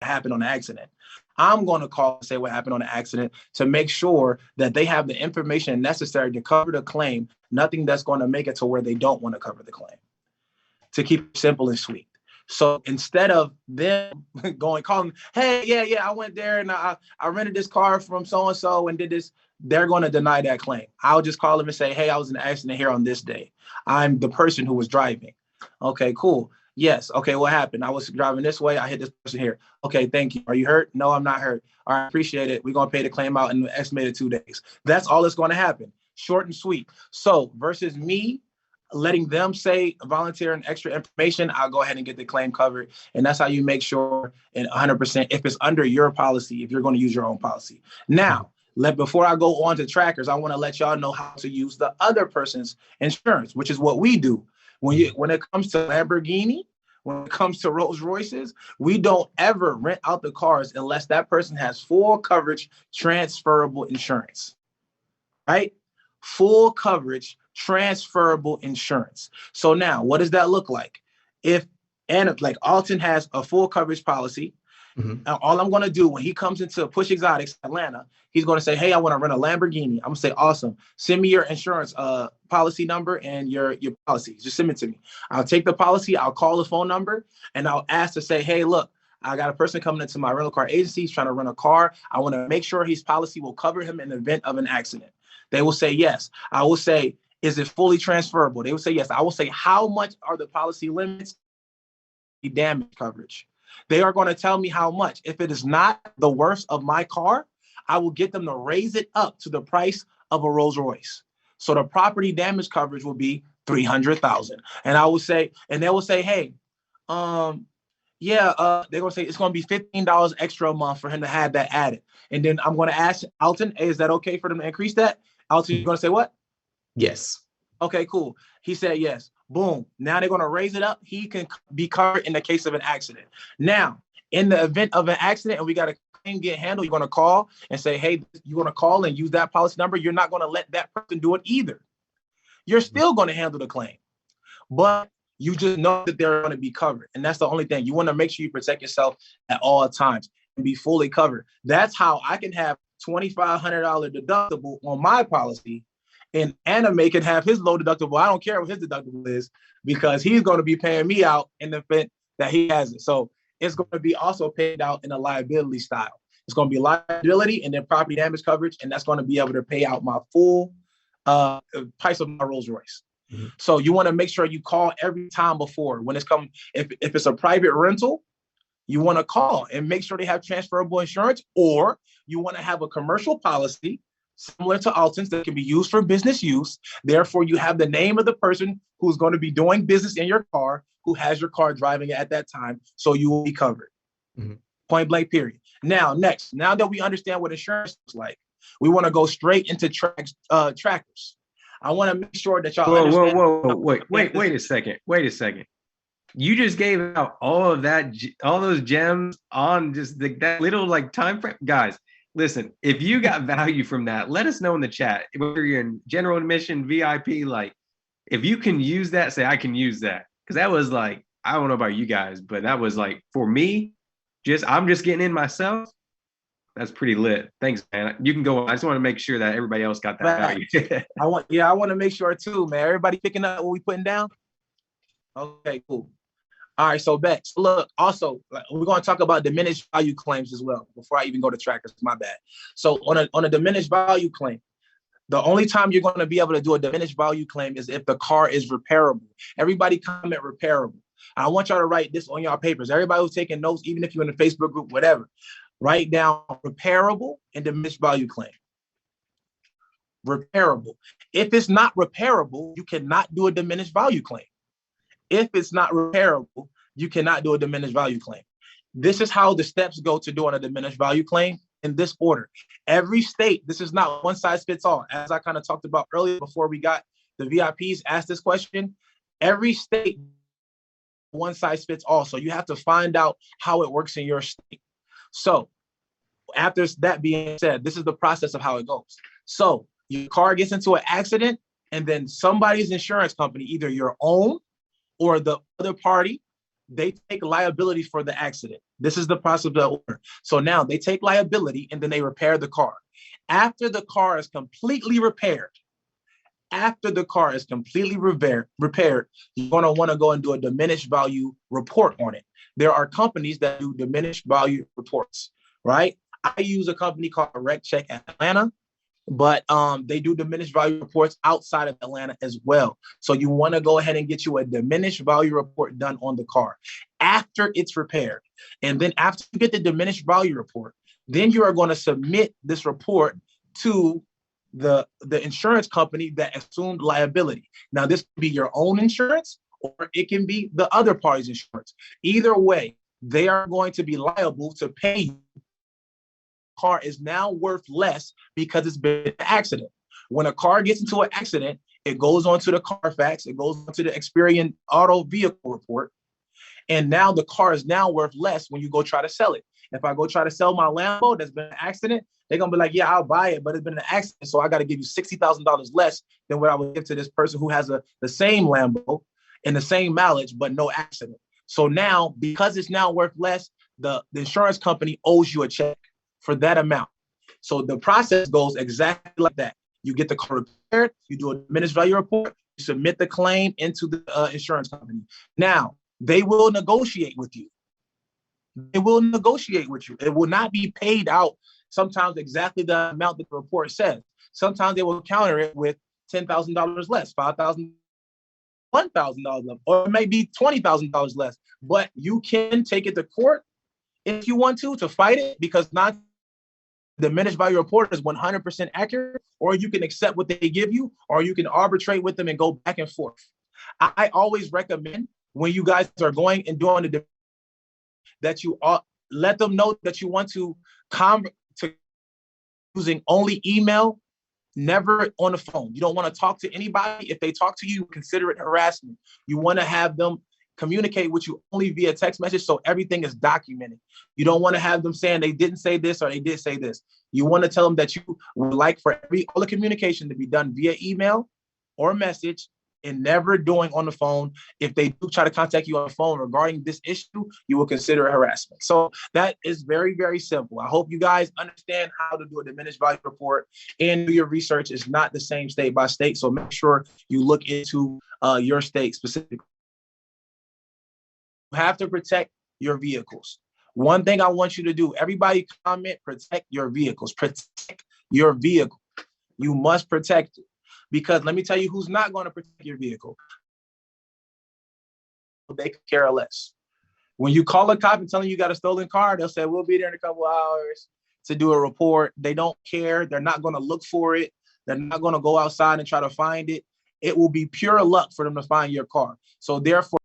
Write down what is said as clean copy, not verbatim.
happened on the accident. I'm going to call and say what happened on the accident to make sure that they have the information necessary to cover the claim. Nothing that's going to make it to where they don't want to cover the claim. To keep it simple and sweet. So instead of them calling, hey, yeah, I went there and I rented this car from so-and-so and did this, they're going to deny that claim. I'll just call them and say, hey, I was in an accident here on this day. I'm the person who was driving. Okay, cool. Yes. Okay, what happened? I was driving this way. I hit this person here. Okay, thank you. Are you hurt? No, I'm not hurt. All right, appreciate it. We're going to pay the claim out in the estimated 2 days. That's all that's going to happen. Short and sweet. So versus me letting them say volunteer and extra information, I'll go ahead and get the claim covered. And that's how you make sure in 100% if it's under your policy, if you're going to use your own policy. Now, before I go on to trackers, I want to let y'all know how to use the other person's insurance, which is what we do. When it comes to Lamborghini, when it comes to Rolls Royces, we don't ever rent out the cars unless that person has full coverage, transferable insurance, right? Full coverage, transferable insurance. So now, what does that look like? Like Alton has a full coverage policy, all I'm going to do when he comes into Push Exotics Atlanta, he's going to say, hey, I want to rent a Lamborghini. I'm going to say, awesome. Send me your insurance policy number and your policy. Just send it to me. I'll take the policy. I'll call the phone number and I'll ask to say, hey, look, I got a person coming into my rental car agency. He's trying to rent a car. I want to make sure his policy will cover him in the event of an accident. They will say yes. I will say, is it fully transferable? They will say yes. I will say, how much are the policy limits? The damage coverage. They are going to tell me how much. If it is not the worst of my car, I will get them to raise it up to the price of a Rolls Royce. So the property damage coverage will be $300,000. And I will say, and they will say, hey, they're going to say it's going to be $15 extra a month for him to have that added. And then I'm going to ask Alton, hey, is that okay for them to increase that? Alton, you're going to say what? Yes. Okay, cool. He said yes. Boom. Now they're going to raise it up. He can be covered in the case of an accident. Now, in the event of an accident and we got a claim get handled, you're going to call and say, hey, you're going to call and use that policy number. You're not going to let that person do it either. You're still going to handle the claim, but you just know that they're going to be covered. And that's the only thing. You want to make sure you protect yourself at all times and be fully covered. That's how I can have $2,500 deductible on my policy. And Anime can have his low deductible. I don't care what his deductible is because he's going to be paying me out in the event that he has it. So it's going to be also paid out in a liability style. It's going to be liability and then property damage coverage. And that's going to be able to pay out my full price of my Rolls Royce. Mm-hmm. So you want to make sure you call every time before when it's coming. If it's a private rental, you want to call and make sure they have transferable insurance, or you want to have a commercial policy similar to Alton's that can be used for business use. Therefore, you have the name of the person who's going to be doing business in your car, who has your car driving at that time, so you will be covered. Mm-hmm. Point blank, period. Now that we understand what insurance looks like, we want to go straight into trackers. I want to make sure that y'all understand. Wait a second. You just gave out all those gems on just that little like time frame, guys. Listen, if you got value from that, let us know in the chat. Whether you're in general admission, VIP, like if you can use that, say I can use that. Because that was like, I don't know about you guys, but that was like for me, I'm just getting in myself. That's pretty lit. Thanks, man. You can go on. I just want to make sure that everybody else got that value. I want to make sure too, man. Everybody picking up what we putting down? Okay, cool. All right, so Bex, look, also, we're going to talk about diminished value claims as well before I even go to trackers, my bad. So on a diminished value claim, the only time you're going to be able to do a diminished value claim is if the car is repairable. Everybody comment repairable. I want y'all to write this on y'all papers. Everybody who's taking notes, even if you're in the Facebook group, whatever, write down repairable and diminished value claim. Repairable. If it's not repairable, you cannot do a diminished value claim. If it's not repairable, you cannot do a diminished value claim. This is how the steps go to doing a diminished value claim in this order. Every state, this is not one size fits all. As I kind of talked about earlier before we got the VIPs asked this question, every state, one size fits all. So you have to find out how it works in your state. So after that being said, this is the process of how it goes. So your car gets into an accident and then somebody's insurance company, either your own or the other party, they take liability for the accident. This is the process of the order. So now they take liability and then they repair the car. After the car is completely repaired, repaired, you're going to want to go and do a diminished value report on it. There are companies that do diminished value reports, right? I use a company called Direct Check Atlanta, but they do diminished value reports outside of Atlanta as well. So you want to go ahead and get you a diminished value report done on the car after it's repaired. And then after you get the diminished value report, then you are going to submit this report to the insurance company that assumed liability. Now, this can be your own insurance or it can be the other party's insurance. Either way, they are going to be liable to pay you. Car is now worth less because it's been an accident. When a car gets into an accident, it goes onto the Carfax, it goes onto the Experian auto vehicle report, and now the car is now worth less when you go try to sell it. If I go try to sell my Lambo that's been an accident, they're gonna be like, yeah, I'll buy it, but it's been an accident, so I got to give you $60,000 less than what I would give to this person who has the same Lambo and the same mileage but no accident. So now, because it's now worth less, the insurance company owes you a check for that amount. So the process goes exactly like that. You get the car repaired, you do a diminished value report, you submit the claim into the insurance company. Now, they will negotiate with you. They will negotiate with you. It will not be paid out sometimes exactly the amount that the report says. Sometimes they will counter it with $10,000 less, $5,000, $1,000 less, or it may be $20,000 less. But you can take it to court if you want to fight it, because not the diminished value report is 100% accurate, or you can accept what they give you, or you can arbitrate with them and go back and forth. I always recommend when you guys are going and doing the that you let them know that you want to using only email, never on the phone. You don't want to talk to anybody. If they talk to you, consider it harassment. You want to have them communicate with you only via text message, so everything is documented. You don't want to have them saying they didn't say this or they did say this. You want to tell them that you would like for all the communication to be done via email or message and never doing on the phone. If they do try to contact you on the phone regarding this issue, you will consider it harassment. So that is very, very simple. I hope you guys understand how to do a diminished value report and do your research. It's not the same state by state, so make sure you look into your state specifically. You have to protect your vehicles. One thing I want you to do, everybody comment, protect your vehicles. Protect your vehicle. You must protect it. Because let me tell you who's not going to protect your vehicle. They could care less. When you call a cop and tell them you got a stolen car, they'll say, we'll be there in a couple of hours to do a report. They don't care. They're not going to look for it. They're not going to go outside and try to find it. It will be pure luck for them to find your car. So therefore,